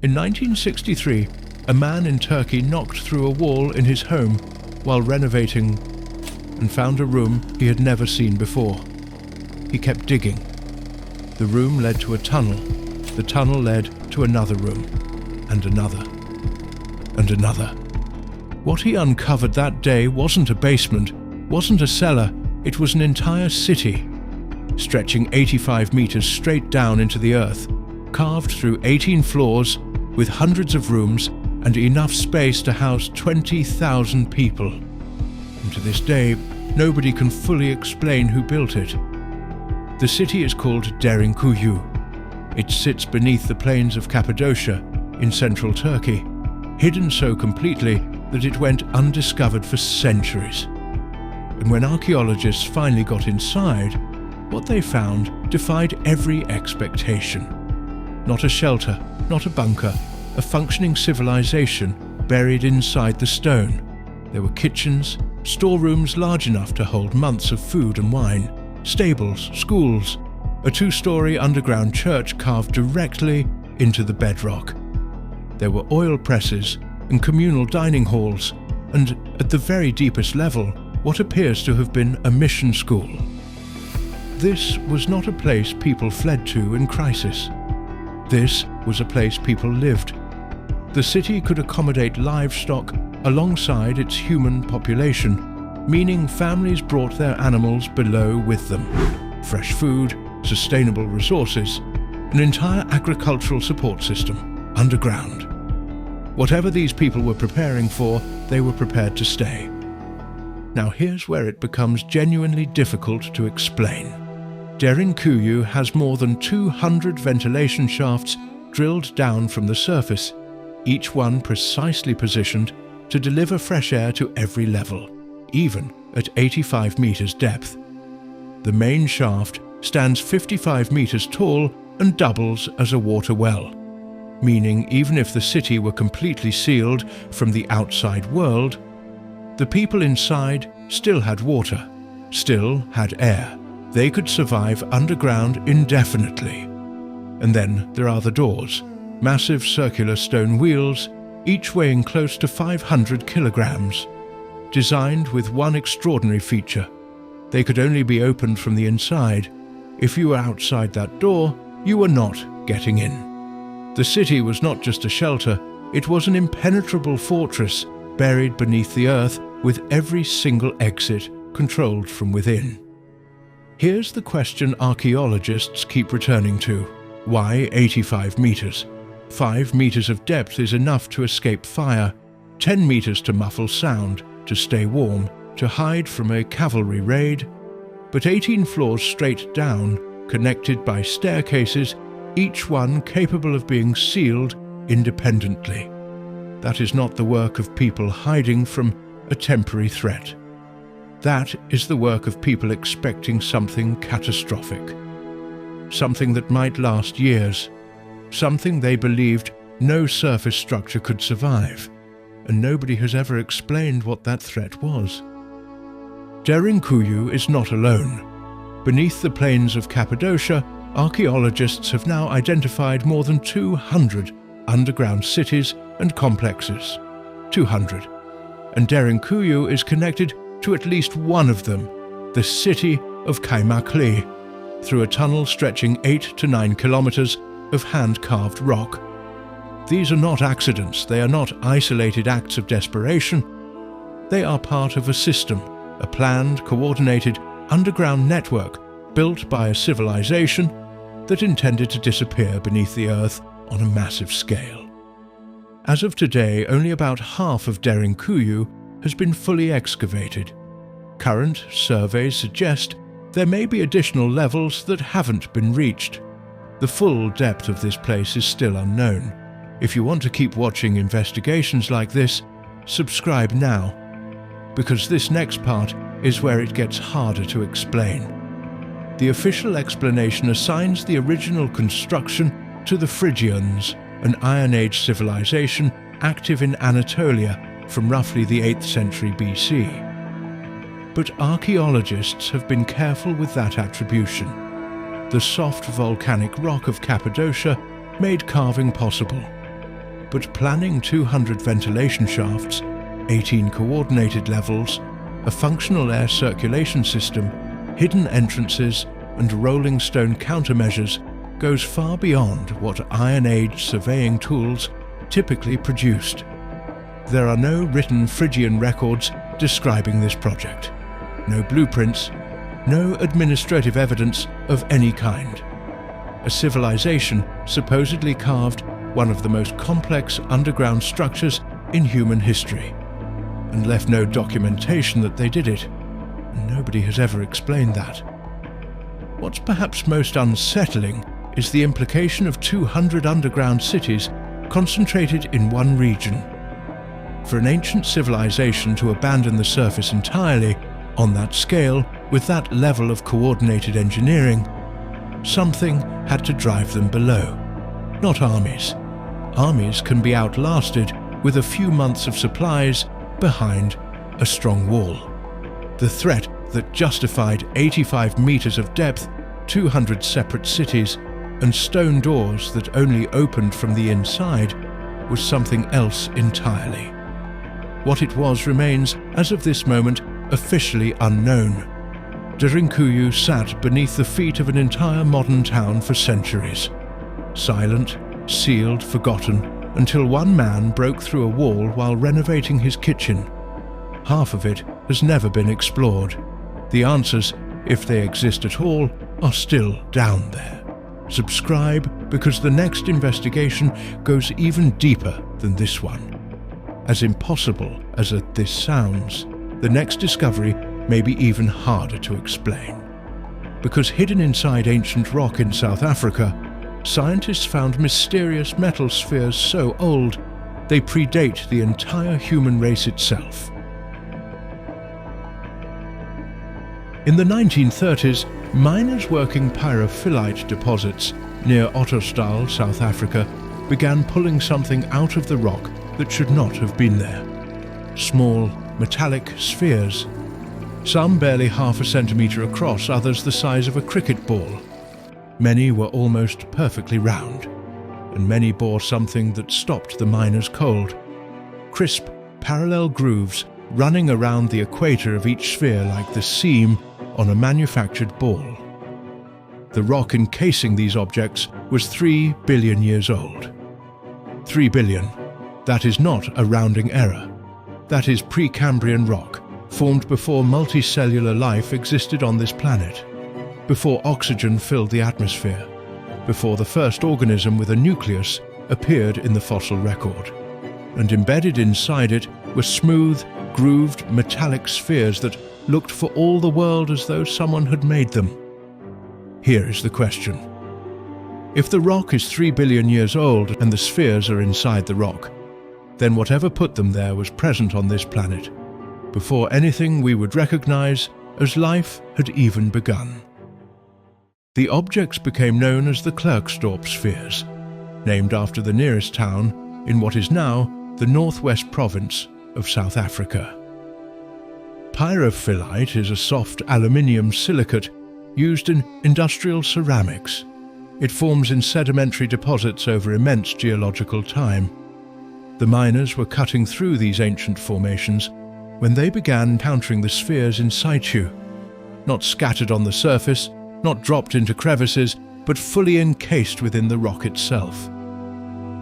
In 1963, a man in Turkey knocked through a wall in his home while renovating and found a room he had never seen before. He kept digging. The room led to a tunnel. The tunnel led to another room, and another, and another. What he uncovered that day wasn't a basement, wasn't a cellar, it was an entire city, stretching 85 meters straight down into the earth, carved through 18 floors, with hundreds of rooms and enough space to house 20,000 people. And to this day, nobody can fully explain who built it. The city is called Derinkuyu. It sits beneath the plains of Cappadocia in central Turkey, hidden so completely that it went undiscovered for centuries. And when archaeologists finally got inside, what they found defied every expectation. Not a shelter, not a bunker, a functioning civilization buried inside the stone. There were kitchens, storerooms large enough to hold months of food and wine, stables, schools, a 2-story underground church carved directly into the bedrock. There were oil presses and communal dining halls, and at the very deepest level, what appears to have been a mission school. This was not a place people fled to in crisis. This was a place people lived. The city could accommodate livestock alongside its human population, meaning families brought their animals below with them. Fresh food, sustainable resources, an entire agricultural support system, underground. Whatever these people were preparing for, they were prepared to stay. Now here's where it becomes genuinely difficult to explain. Derinkuyu has more than 200 ventilation shafts drilled down from the surface, each one precisely positioned to deliver fresh air to every level, even at 85 meters depth. The main shaft stands 55 meters tall and doubles as a water well, meaning even if the city were completely sealed from the outside world, the people inside still had water, still had air. They could survive underground indefinitely. And then there are the doors, massive circular stone wheels, each weighing close to 500 kilograms, designed with one extraordinary feature. They could only be opened from the inside. If you were outside that door, you were not getting in. The city was not just a shelter, it was an impenetrable fortress buried beneath the earth with every single exit controlled from within. Here's the question archaeologists keep returning to. Why 85 meters? 5 meters of depth is enough to escape fire, 10 meters to muffle sound, to stay warm, to hide from a cavalry raid, but 18 floors straight down, connected by staircases, each one capable of being sealed independently. That is not the work of people hiding from a temporary threat. That is the work of people expecting something catastrophic, something that might last years, something they believed no surface structure could survive, and nobody has ever explained what that threat was. Derinkuyu is not alone. Beneath the plains of Cappadocia, archaeologists have now identified more than 200 underground cities and complexes. 200. And Derinkuyu is connected to at least one of them, the city of Kaymakli, through a tunnel stretching 8 to 9 kilometers of hand-carved rock. These are not accidents, they are not isolated acts of desperation. They are part of a system, a planned, coordinated, underground network built by a civilization that intended to disappear beneath the earth on a massive scale. As of today, only about half of Derinkuyu has been fully excavated. Current surveys suggest there may be additional levels that haven't been reached. The full depth of this place is still unknown. If you want to keep watching investigations like this, subscribe now, because this next part is where it gets harder to explain. The official explanation assigns the original construction to the Phrygians, an Iron Age civilization active in Anatolia from roughly the 8th century BC. But archaeologists have been careful with that attribution. The soft volcanic rock of Cappadocia made carving possible. but planning 200 ventilation shafts, 18 coordinated levels, a functional air circulation system, hidden entrances, and rolling stone countermeasures goes far beyond what Iron Age surveying tools typically produced. There are no written Phrygian records describing this project, no blueprints, no administrative evidence of any kind. A civilization supposedly carved one of the most complex underground structures in human history, and left no documentation that they did it, and nobody has ever explained that. What's perhaps most unsettling is the implication of 200 underground cities concentrated in one region. For an ancient civilization to abandon the surface entirely, on that scale, with that level of coordinated engineering, something had to drive them below, not armies. Armies can be outlasted with a few months of supplies behind a strong wall. The threat that justified 85 meters of depth, 200 separate cities, and stone doors that only opened from the inside was something else entirely. What it was remains, as of this moment, officially unknown. Derinkuyu sat beneath the feet of an entire modern town for centuries. Silent, sealed, forgotten, until one man broke through a wall while renovating his kitchen. Half of it has never been explored. The answers, if they exist at all, are still down there. Subscribe, because the next investigation goes even deeper than this one. As impossible as this sounds, the next discovery may be even harder to explain. Because hidden inside ancient rock in South Africa, scientists found mysterious metal spheres so old they predate the entire human race itself. In the 1930s, miners working pyrophyllite deposits near Ottosdal, South Africa, began pulling something out of the rock that should not have been there. Small, metallic spheres. Some barely half a centimetre across, others the size of a cricket ball. Many were almost perfectly round, and many bore something that stopped the miners cold. Crisp, parallel grooves running around the equator of each sphere like the seam on a manufactured ball. The rock encasing these objects was 3 billion years old. 3 billion. That is not a rounding error. That is Precambrian rock, formed before multicellular life existed on this planet, before oxygen filled the atmosphere, before the first organism with a nucleus appeared in the fossil record. And embedded inside it were smooth, grooved metallic spheres that looked for all the world as though someone had made them. Here is the question. If the rock is 3 billion years old and the spheres are inside the rock, then whatever put them there was present on this planet, before anything we would recognize as life had even begun. The objects became known as the Klerksdorp spheres, named after the nearest town in what is now the northwest province of South Africa. Pyrophyllite is a soft aluminium silicate used in industrial ceramics. It forms in sedimentary deposits over immense geological time. The miners were cutting through these ancient formations when they began encountering the spheres in situ, not scattered on the surface, not dropped into crevices, but fully encased within the rock itself.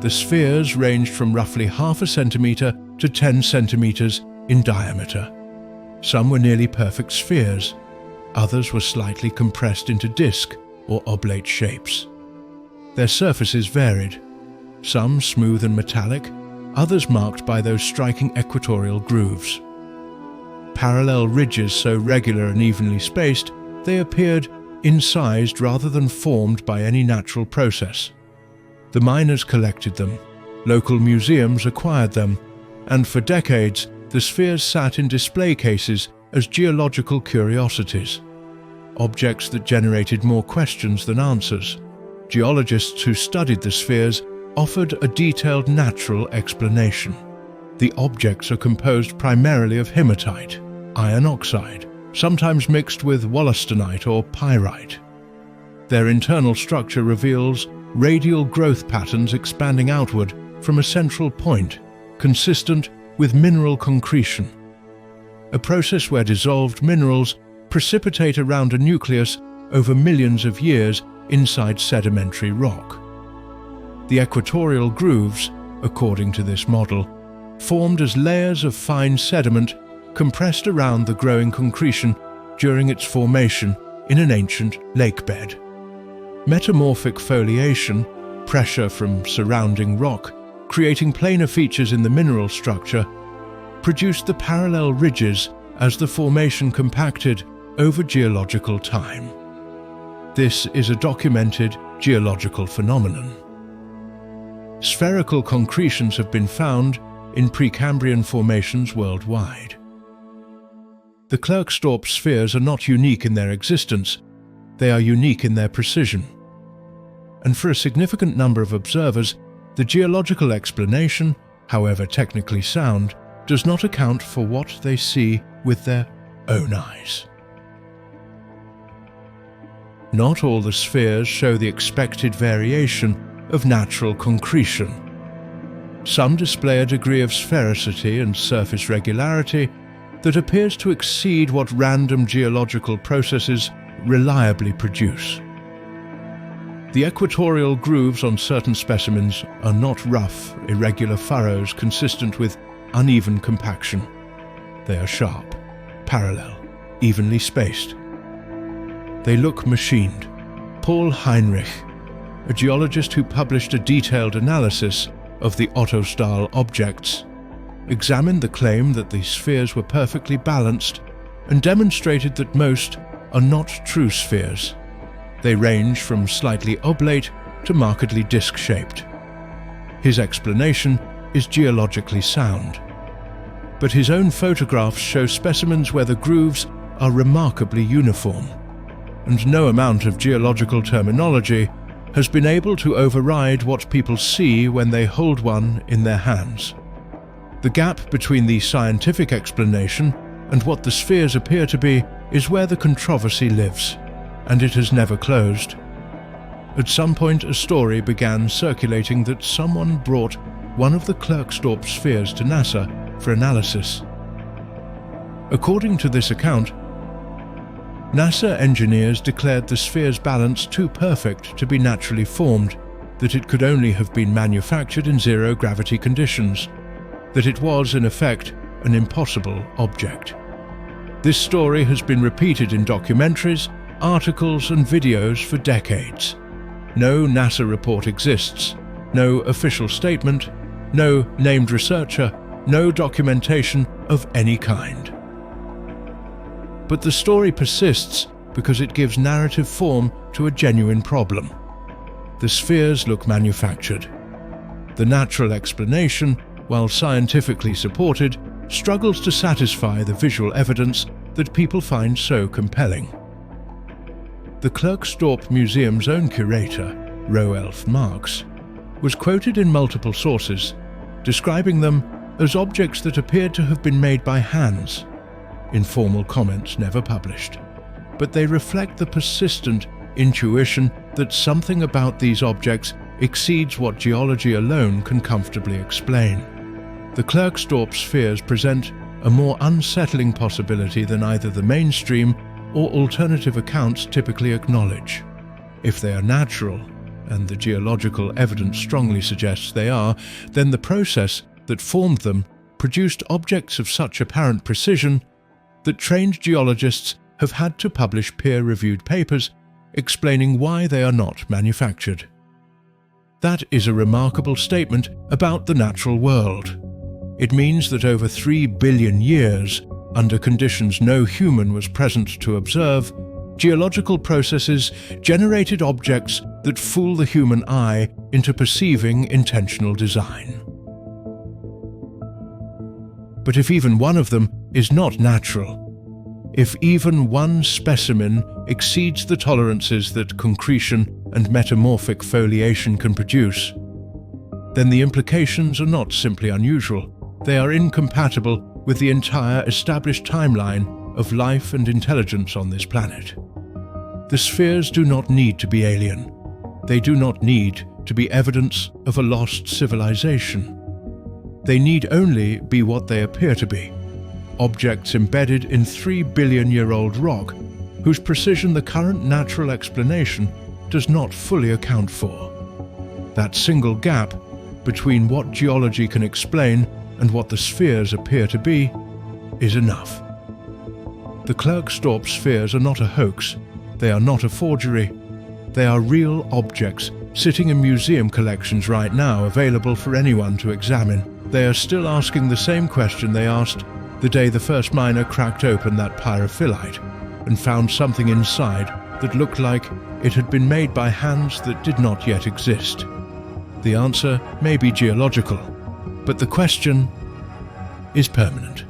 The spheres ranged from roughly half a centimetre to 10 centimetres in diameter. Some were nearly perfect spheres, others were slightly compressed into disc or oblate shapes. Their surfaces varied, some smooth and metallic, others marked by those striking equatorial grooves. Parallel ridges so regular and evenly spaced, they appeared incised rather than formed by any natural process. The miners collected them, local museums acquired them, and for decades the spheres sat in display cases as geological curiosities, objects that generated more questions than answers. Geologists who studied the spheres offered a detailed natural explanation. The objects are composed primarily of hematite, iron oxide, sometimes mixed with wollastonite or pyrite. Their internal structure reveals radial growth patterns expanding outward from a central point, consistent with mineral concretion, a process where dissolved minerals precipitate around a nucleus over millions of years inside sedimentary rock. The equatorial grooves, according to this model, formed as layers of fine sediment compressed around the growing concretion during its formation in an ancient lakebed. Metamorphic foliation, pressure from surrounding rock, creating planar features in the mineral structure, produced the parallel ridges as the formation compacted over geological time. This is a documented geological phenomenon. Spherical concretions have been found in Precambrian formations worldwide. The Klerksdorp spheres are not unique in their existence, they are unique in their precision. And for a significant number of observers, the geological explanation, however technically sound, does not account for what they see with their own eyes. Not all the spheres show the expected variation of natural concretion. Some display a degree of sphericity and surface regularity that appears to exceed what random geological processes reliably produce. The equatorial grooves on certain specimens are not rough, irregular furrows consistent with uneven compaction. They are sharp, parallel, evenly spaced. They look machined. Paul Heinrich, a geologist who published a detailed analysis of the Otto-style objects, examined the claim that the spheres were perfectly balanced and demonstrated that most are not true spheres. They range from slightly oblate to markedly disc-shaped. His explanation is geologically sound, but his own photographs show specimens where the grooves are remarkably uniform, and no amount of geological terminology has been able to override what people see when they hold one in their hands. The gap between the scientific explanation and what the spheres appear to be is where the controversy lives, and it has never closed. At some point, a story began circulating that someone brought one of the Klerksdorp spheres to NASA for analysis. According to this account, NASA engineers declared the sphere's balance too perfect to be naturally formed, that it could only have been manufactured in zero-gravity conditions, that it was, in effect, an impossible object. This story has been repeated in documentaries, articles and videos for decades. No NASA report exists, no official statement, no named researcher, no documentation of any kind. But the story persists because it gives narrative form to a genuine problem. The spheres look manufactured. The natural explanation, while scientifically supported, struggles to satisfy the visual evidence that people find so compelling. The Klerksdorp Museum's own curator, Roelf Marx, was quoted in multiple sources, describing them as objects that appeared to have been made by hands, informal comments never published. But they reflect the persistent intuition that something about these objects exceeds what geology alone can comfortably explain. The Klerksdorp spheres present a more unsettling possibility than either the mainstream or alternative accounts typically acknowledge. If they are natural, and the geological evidence strongly suggests they are, then the process that formed them produced objects of such apparent precision that trained geologists have had to publish peer-reviewed papers explaining why they are not manufactured. That is a remarkable statement about the natural world. It means that over 3 billion years, under conditions no human was present to observe, geological processes generated objects that fool the human eye into perceiving intentional design. But if even one of them is not natural, if even one specimen exceeds the tolerances that concretion and metamorphic foliation can produce, then the implications are not simply unusual, they are incompatible with the entire established timeline of life and intelligence on this planet. The spheres do not need to be alien. They do not need to be evidence of a lost civilization. They need only be what they appear to be, objects embedded in 3-billion-year-old rock, whose precision the current natural explanation does not fully account for. That single gap between what geology can explain and what the spheres appear to be is enough. The Klerksdorp spheres are not a hoax, they are not a forgery, they are real objects sitting in museum collections right now, available for anyone to examine. They are still asking the same question they asked the day the first miner cracked open that pyrophyllite and found something inside that looked like it had been made by hands that did not yet exist. The answer may be geological, but the question is permanent.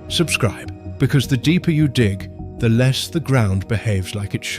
Subscribe, because the deeper you dig, the less the ground behaves like it should.